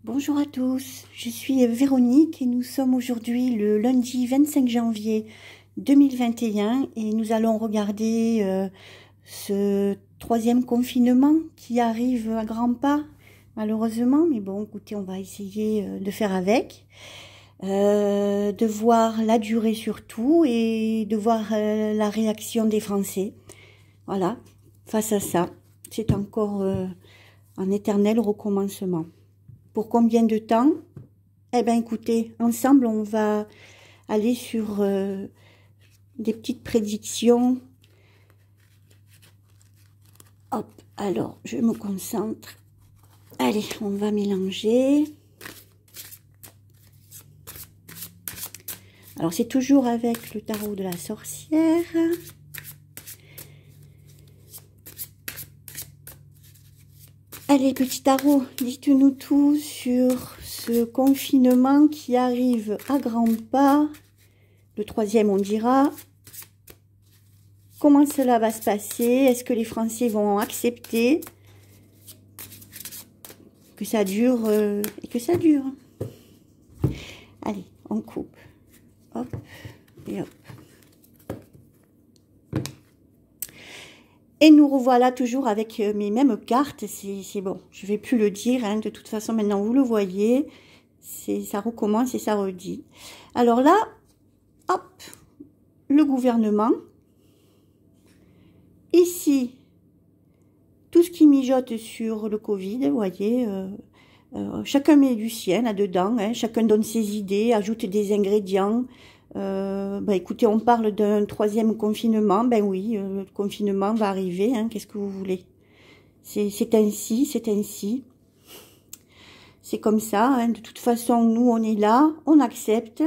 Bonjour à tous, je suis Véronique et nous sommes aujourd'hui le lundi 25 janvier 2021 et nous allons regarder ce troisième confinement qui arrive à grands pas, malheureusement, mais bon, écoutez, on va essayer de faire avec, de voir la durée surtout et de voir la réaction des Français. Voilà, face à ça, c'est encore un éternel recommencement. Pour combien de temps? Eh bien, écoutez, ensemble, on va aller sur des petites prédictions. Hop, alors, je me concentre. Allez, on va mélanger. Alors, c'est toujours avec le tarot de la sorcière. Allez, petit tarot, dites-nous tout sur ce confinement qui arrive à grands pas. Le troisième, on dira. Comment cela va se passer? Est-ce que les Français vont accepter que ça dure et que ça dure? Allez, on coupe. Hop et hop. Et nous revoilà toujours avec mes mêmes cartes. C'est bon, je ne vais plus le dire. Hein. De toute façon, maintenant, vous le voyez. Ça recommence et ça redit. Alors là, hop, le gouvernement. Ici, tout ce qui mijote sur le Covid, vous voyez, chacun met du sien là-dedans. Hein. Chacun donne ses idées, ajoute des ingrédients. Écoutez, on parle d'un troisième confinement. Ben oui, le confinement va arriver. Hein, qu'est-ce que vous voulez? C'est ainsi, c'est ainsi. C'est comme ça. Hein, de toute façon, nous, on est là, on accepte.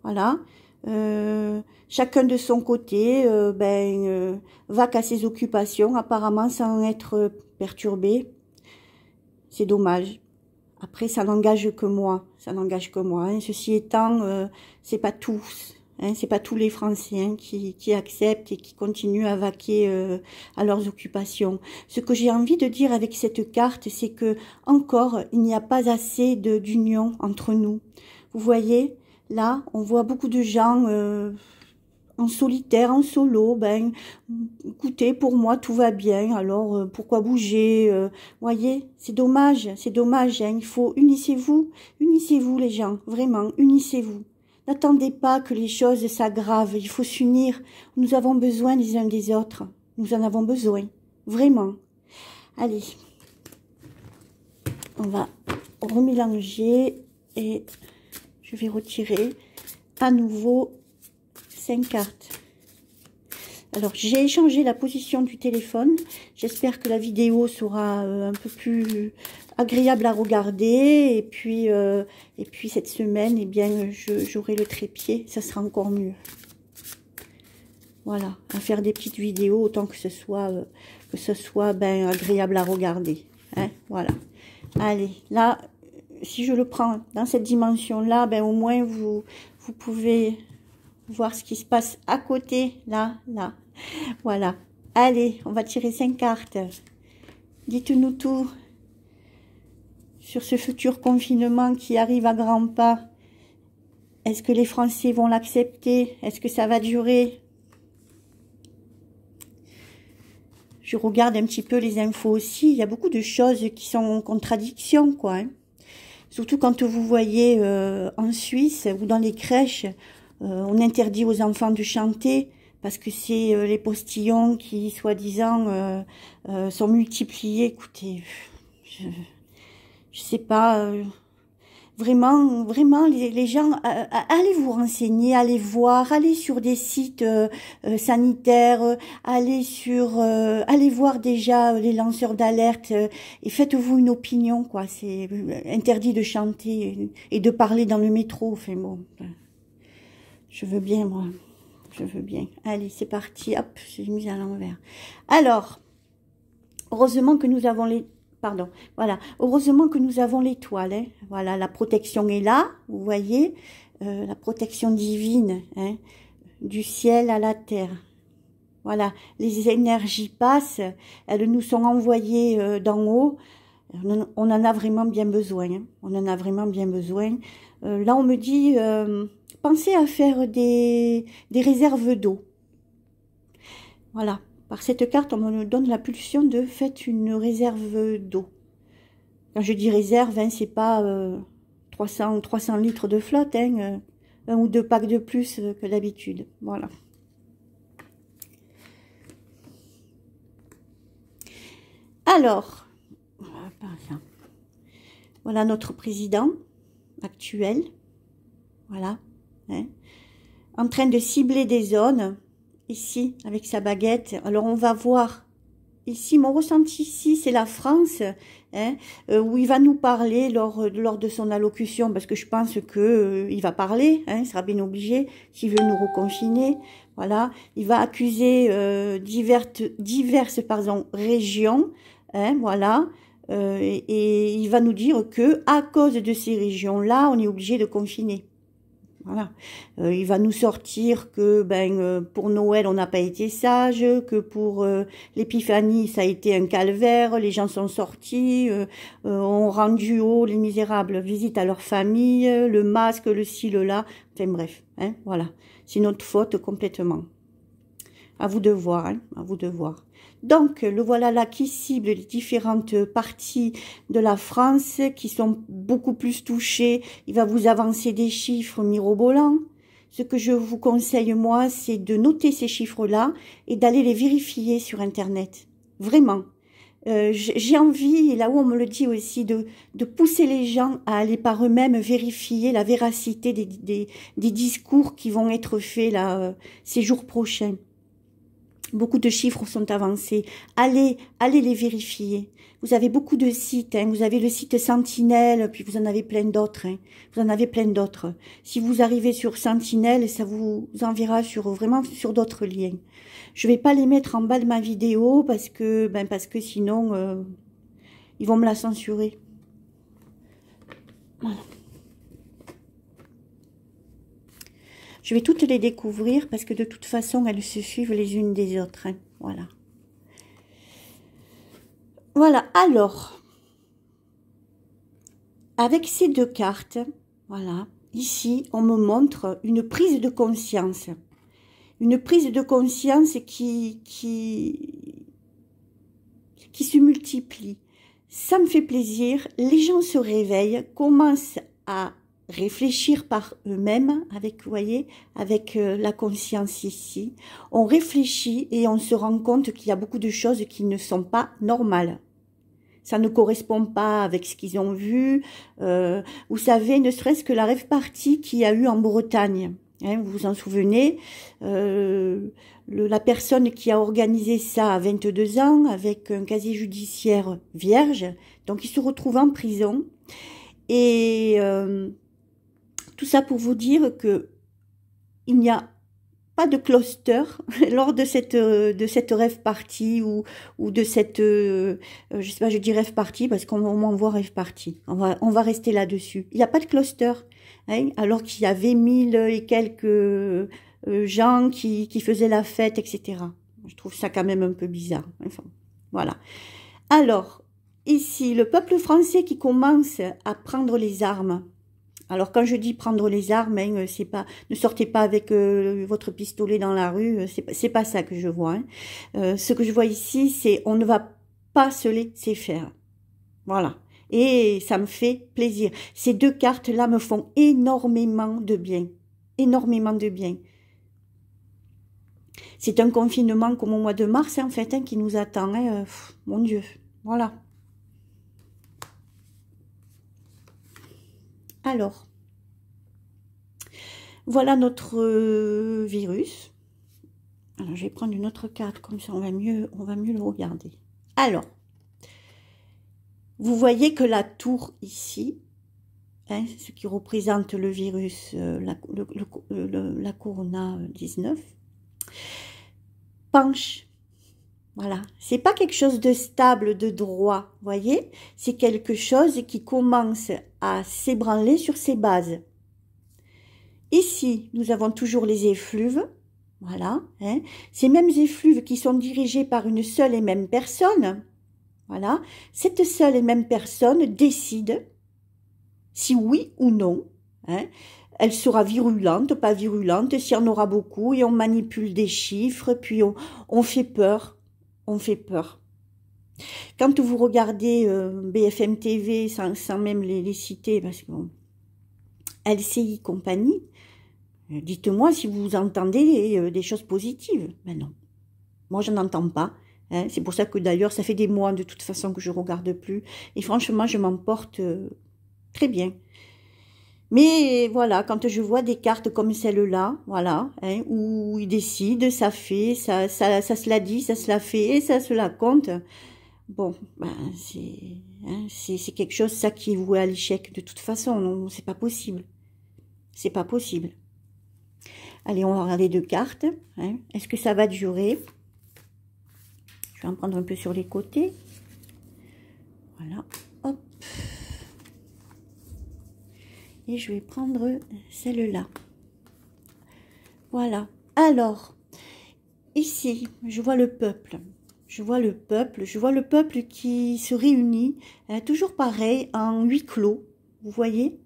Voilà. Chacun de son côté va qu'à ses occupations, apparemment sans être perturbé. C'est dommage. Après, ça n'engage que moi, ça n'engage que moi. Hein. Ceci étant, c'est pas tous, hein, c'est pas tous les Français hein, qui acceptent et qui continuent à vaquer à leurs occupations. Ce que j'ai envie de dire avec cette carte, c'est que encore, il n'y a pas assez d'union entre nous. Vous voyez, là, on voit beaucoup de gens en solitaire, en solo, ben, écoutez, pour moi, tout va bien, alors pourquoi bouger voyez, c'est dommage, hein, il faut, unissez-vous les gens, vraiment, unissez-vous. N'attendez pas que les choses s'aggravent, il faut s'unir, nous avons besoin les uns des autres, nous en avons besoin, vraiment. Allez, on va remélanger et je vais retirer à nouveau 5 cartes. Alors, j'ai échangé la position du téléphone. J'espère que la vidéo sera un peu plus agréable à regarder. Et puis cette semaine, eh bien, j'aurai le trépied. Ça sera encore mieux. Voilà, à faire des petites vidéos, autant que ce soit agréable à regarder. Hein, voilà. Allez, là, si je le prends dans cette dimension-là, ben, au moins, vous pouvez voir ce qui se passe à côté, là. Voilà. Allez, on va tirer 5 cartes. Dites-nous tout sur ce futur confinement qui arrive à grands pas. Est-ce que les Français vont l'accepter? Est-ce que ça va durer? Je regarde un petit peu les infos aussi. Il y a beaucoup de choses qui sont en contradiction, quoi. Hein. Surtout quand vous voyez en Suisse ou dans les crèches, on interdit aux enfants de chanter parce que c'est les postillons qui, soi-disant, sont multipliés. Écoutez, je sais pas, vraiment, les gens, allez vous renseigner, allez voir, allez sur des sites sanitaires, allez voir déjà les lanceurs d'alerte et faites-vous une opinion, quoi. C'est interdit de chanter et de parler dans le métro. Enfin bon. Je veux bien, moi. Je veux bien. Allez, c'est parti. Hop, j'ai mis à l'envers. Alors, heureusement que nous avons les... Pardon. Voilà. Heureusement que nous avons l'étoile. Hein. Voilà, la protection est là. Vous voyez. La protection divine. Hein, du ciel à la terre. Voilà. Les énergies passent. Elles nous sont envoyées d'en haut. On en a vraiment bien besoin. Hein. On en a vraiment bien besoin. Là, on me dit, pensez à faire des réserves d'eau. Voilà. Par cette carte, on me donne la pulsion de faites une réserve d'eau. Quand je dis réserve, hein, c'est pas 300 litres de flotte, hein, un ou deux packs de plus que d'habitude. Voilà. Alors, voilà notre président actuel. Voilà. Hein, en train de cibler des zones. Ici, avec sa baguette. Alors, on va voir ici, mon ressenti ici, c'est la France, hein, où il va nous parler lors de son allocution, parce que je pense que il va parler, hein, il sera bien obligé, s'il veut nous reconfiner. Voilà, il va accuser diverses régions, hein, voilà, et il va nous dire que à cause de ces régions-là, on est obligé de confiner. Voilà. Il va nous sortir que pour Noël, on n'a pas été sage, que pour l'épiphanie, ça a été un calvaire, les gens sont sortis, ont rendu haut les misérables visite à leur famille, le masque, le ci, le là, enfin bref, hein, voilà. C'est notre faute complètement. À vous de voir, hein, à vous de voir. Donc, le voilà là qui cible les différentes parties de la France qui sont beaucoup plus touchées. Il va vous avancer des chiffres mirobolants. Ce que je vous conseille, moi, c'est de noter ces chiffres-là et d'aller les vérifier sur Internet. Vraiment. J'ai envie, et là où on me le dit aussi, de pousser les gens à aller par eux-mêmes vérifier la véracité des discours qui vont être faits là, ces jours prochains. Beaucoup de chiffres sont avancés. Allez les vérifier. Vous avez beaucoup de sites. Hein. Vous avez le site Sentinelle, puis vous en avez plein d'autres. Hein. Vous en avez plein d'autres. Si vous arrivez sur Sentinelle, ça vous enverra vraiment sur d'autres liens. Je vais pas les mettre en bas de ma vidéo parce que sinon ils vont me la censurer. Voilà. Je vais toutes les découvrir parce que de toute façon, elles se suivent les unes des autres. Hein. Voilà. Voilà, alors, avec ces deux cartes, voilà, ici, on me montre une prise de conscience. Une prise de conscience qui se multiplie. Ça me fait plaisir. Les gens se réveillent, commencent à réfléchir par eux-mêmes, avec, vous voyez, avec la conscience ici. On réfléchit et on se rend compte qu'il y a beaucoup de choses qui ne sont pas normales. Ça ne correspond pas avec ce qu'ils ont vu. Vous savez, ne serait-ce que la rave party qu'il y a eu en Bretagne. Hein, vous vous en souvenez, la personne qui a organisé ça a 22 ans, avec un casier judiciaire vierge. Donc, il se retrouve en prison. Et tout ça pour vous dire que il n'y a pas de cluster lors de cette rave party ou de cette je sais pas, je dis rave party parce qu'on m'envoie rave party. On va rester là-dessus. Il n'y a pas de cluster, hein, alors qu'il y avait 1000 et quelques gens qui faisaient la fête, etc. Je trouve ça quand même un peu bizarre. Enfin, voilà. Alors, ici, le peuple français qui commence à prendre les armes. Alors, quand je dis prendre les armes, hein, c'est pas, ne sortez pas avec votre pistolet dans la rue, c'est pas ça que je vois. Hein. Ce que je vois ici, c'est on ne va pas se laisser faire. Voilà. Et ça me fait plaisir. Ces deux cartes-là me font énormément de bien. Énormément de bien. C'est un confinement comme au mois de mars, en fait, hein, qui nous attend. Hein. Mon Dieu. Voilà. Alors, voilà notre virus. Alors, je vais prendre une autre carte, comme ça on va mieux le regarder. Alors, vous voyez que la tour ici, hein, ce qui représente le virus, la Corona 19, penche. Voilà, c'est pas quelque chose de stable, de droit, voyez, c'est quelque chose qui commence à s'ébranler sur ses bases. Ici, nous avons toujours les effluves, voilà, hein, ces mêmes effluves qui sont dirigés par une seule et même personne, Voilà. Cette seule et même personne décide si oui ou non, hein, elle sera virulente, pas virulente, si on aura beaucoup, et on manipule des chiffres, puis on fait peur. On fait peur. Quand vous regardez BFM TV, sans même les citer, parce que bon, LCI compagnie, dites-moi si vous entendez des choses positives. Ben non, moi je n'entends pas. Hein. C'est pour ça que d'ailleurs, ça fait des mois de toute façon que je regarde plus. Et franchement, je m'en porte très bien. Mais voilà, quand je vois des cartes comme celle-là, voilà, hein, où ils décident, ça fait, ça se la dit, ça se la fait et ça se la compte. Bon, ben c'est quelque chose, ça qui est voué à l'échec de toute façon. C'est pas possible. C'est pas possible. Allez, on va regarder deux cartes. Hein. Est-ce que ça va durer? Je vais en prendre un peu sur les côtés. Voilà. Hop. Et je vais prendre celle-là. Voilà. Alors, ici, je vois le peuple. Je vois le peuple qui se réunit, hein, toujours pareil, en huis clos, vous voyez,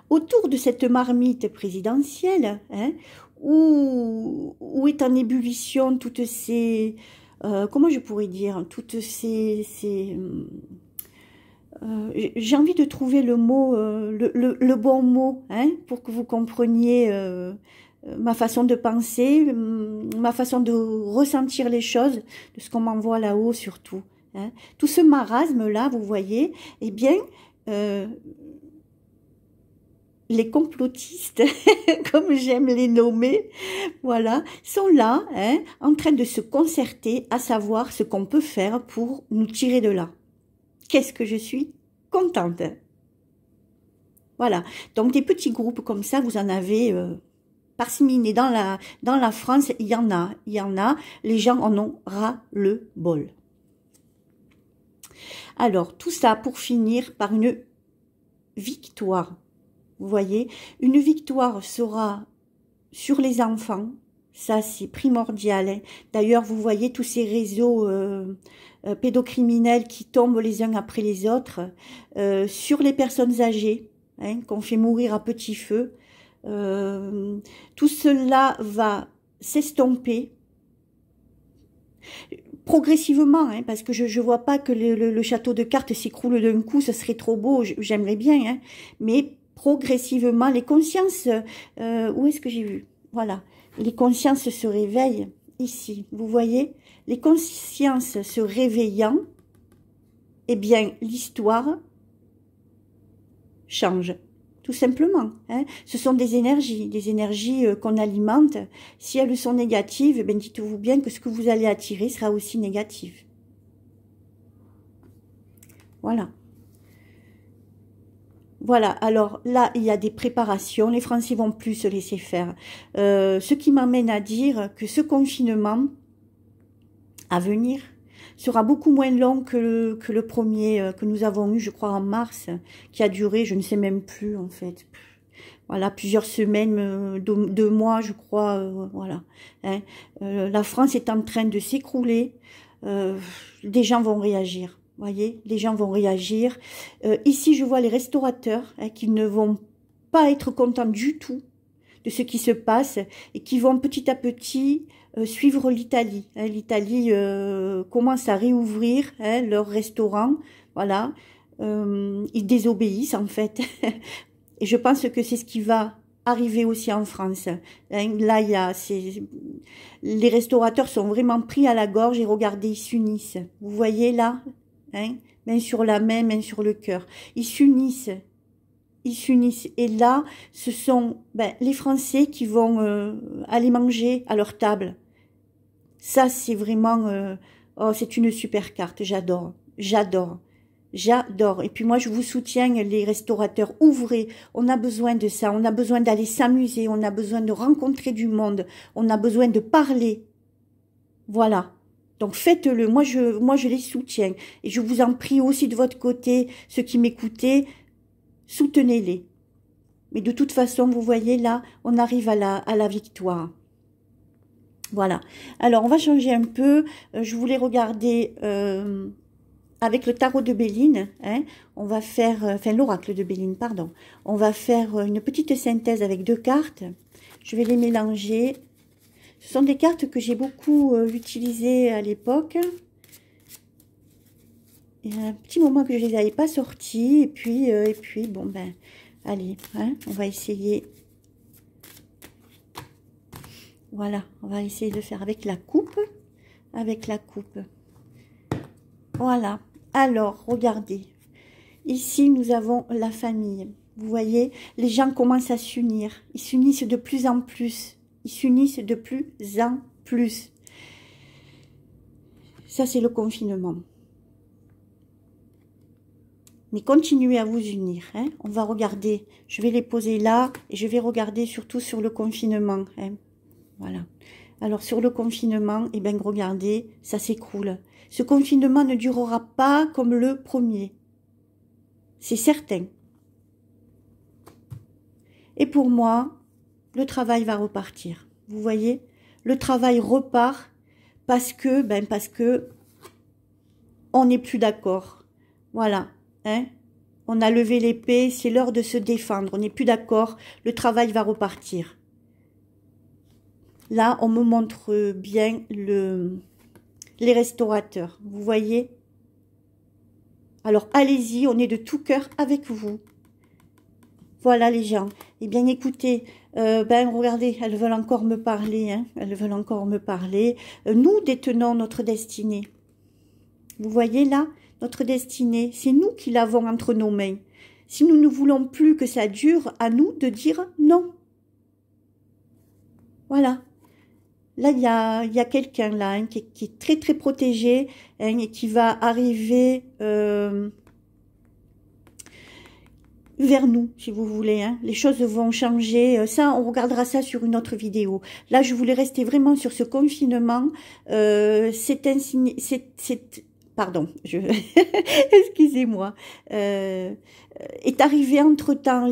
autour de cette marmite présidentielle, hein, où est en ébullition toutes ces, comment je pourrais dire, toutes ces j'ai envie de trouver le mot, le bon mot, hein, pour que vous compreniez ma façon de penser, ma façon de ressentir les choses, de ce qu'on m'envoie là-haut surtout. Hein. Tout ce marasme-là, vous voyez, eh bien, les complotistes, comme j'aime les nommer, voilà, sont là, hein, en train de se concerter à savoir ce qu'on peut faire pour nous tirer de là. Qu'est-ce que je suis contente. Voilà. Donc, des petits groupes comme ça, vous en avez parseminés dans la France. Il y en a. Il y en a. Les gens en ont ras-le-bol. Alors, tout ça pour finir par une victoire. Vous voyez, une victoire sera sur les enfants. Ça, c'est primordial. Hein. D'ailleurs, vous voyez tous ces réseaux pédocriminels qui tombent les uns après les autres sur les personnes âgées, hein, qu'on fait mourir à petit feu. Tout cela va s'estomper progressivement, hein, parce que je vois pas que le château de cartes s'écroule d'un coup, ce serait trop beau, j'aimerais bien, hein, mais progressivement, les consciences, où est-ce que j'ai vu? Voilà, les consciences se réveillent ici, vous voyez, les consciences se réveillant, eh bien, l'histoire change, tout simplement. Hein. Ce sont des énergies qu'on alimente. Si elles sont négatives, ben dites-vous bien que ce que vous allez attirer sera aussi négatif. Voilà. Voilà, alors là, il y a des préparations, les Français vont plus se laisser faire. Ce qui m'amène à dire que ce confinement à venir sera beaucoup moins long que le premier que nous avons eu, je crois, en mars, qui a duré, je ne sais même plus, en fait. Voilà, plusieurs semaines, 2 mois, je crois, voilà. Hein. La France est en train de s'écrouler, des gens vont réagir. Voyez, les gens vont réagir. Ici, je vois les restaurateurs hein, qui ne vont pas être contents du tout de ce qui se passe et qui vont petit à petit suivre l'Italie. Hein. L'Italie commence à réouvrir hein, leurs restaurants. Voilà, ils désobéissent en fait. Et je pense que c'est ce qui va arriver aussi en France. Hein. Là, il y a les restaurateurs sont vraiment pris à la gorge et regardez, ils s'unissent. Vous voyez là? Hein, main sur la main sur le cœur. Ils s'unissent. Ils s'unissent. Et là, ce sont les Français qui vont aller manger à leur table. Ça, c'est vraiment... oh, c'est une super carte. J'adore. J'adore. J'adore. Et puis moi, je vous soutiens, les restaurateurs. Ouvrez. On a besoin de ça. On a besoin d'aller s'amuser. On a besoin de rencontrer du monde. On a besoin de parler. Voilà. Donc faites-le, moi je les soutiens. Et je vous en prie aussi de votre côté, ceux qui m'écoutez, soutenez-les. Mais de toute façon, vous voyez là, on arrive à la victoire. Voilà. Alors on va changer un peu. Je voulais regarder avec le tarot de Béline, hein, on va faire, enfin l'oracle de Béline, pardon. On va faire une petite synthèse avec 2 cartes. Je vais les mélanger. Ce sont des cartes que j'ai beaucoup utilisées à l'époque. Il y a un petit moment que je les avais pas sorties. Et puis bon, ben, allez, hein, on va essayer. Voilà, on va essayer de faire avec la coupe. Avec la coupe. Voilà. Alors, regardez. Ici, nous avons la famille. Vous voyez, les gens commencent à s'unir. Ils s'unissent de plus en plus. Ils s'unissent de plus en plus. Ça, c'est le confinement. Mais continuez à vous unir. Hein. On va regarder. Je vais les poser là. Et je vais regarder surtout sur le confinement. Hein. Voilà. Alors, sur le confinement, eh bien, regardez, ça s'écroule. Ce confinement ne durera pas comme le premier. C'est certain. Et pour moi, le travail va repartir. Vous voyez, le travail repart parce que on n'est plus d'accord. Voilà, hein. On a levé l'épée, c'est l'heure de se défendre. On n'est plus d'accord, le travail va repartir. Là, on me montre bien les restaurateurs. Vous voyez? Alors, allez-y, on est de tout cœur avec vous. Voilà les gens. Eh bien, écoutez, regardez, elles veulent encore me parler. Hein, elles veulent encore me parler. Nous détenons notre destinée. Vous voyez là, notre destinée, c'est nous qui l'avons entre nos mains. Si nous ne voulons plus que ça dure, à nous de dire non. Voilà. Là, il y a quelqu'un là hein, qui est très très protégé hein, et qui va arriver vers nous, si vous voulez. Hein. Les choses vont changer. Ça, on regardera ça sur une autre vidéo. Là, je voulais rester vraiment sur ce confinement. Pardon, excusez-moi. Est arrivé entre-temps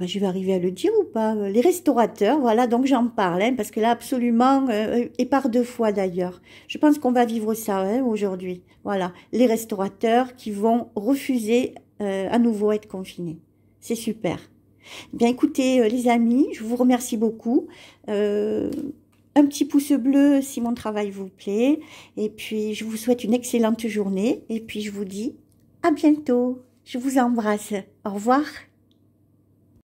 je vais arriver à le dire ou pas? Les restaurateurs, voilà, donc j'en parle, hein, parce que là, absolument, et par 2 fois d'ailleurs. Je pense qu'on va vivre ça hein, aujourd'hui. Voilà, les restaurateurs qui vont refuser à nouveau être confinés. C'est super. Bien, écoutez, les amis, je vous remercie beaucoup. Un petit pouce bleu si mon travail vous plaît. Et puis, je vous souhaite une excellente journée. Et puis, je vous dis à bientôt. Je vous embrasse. Au revoir.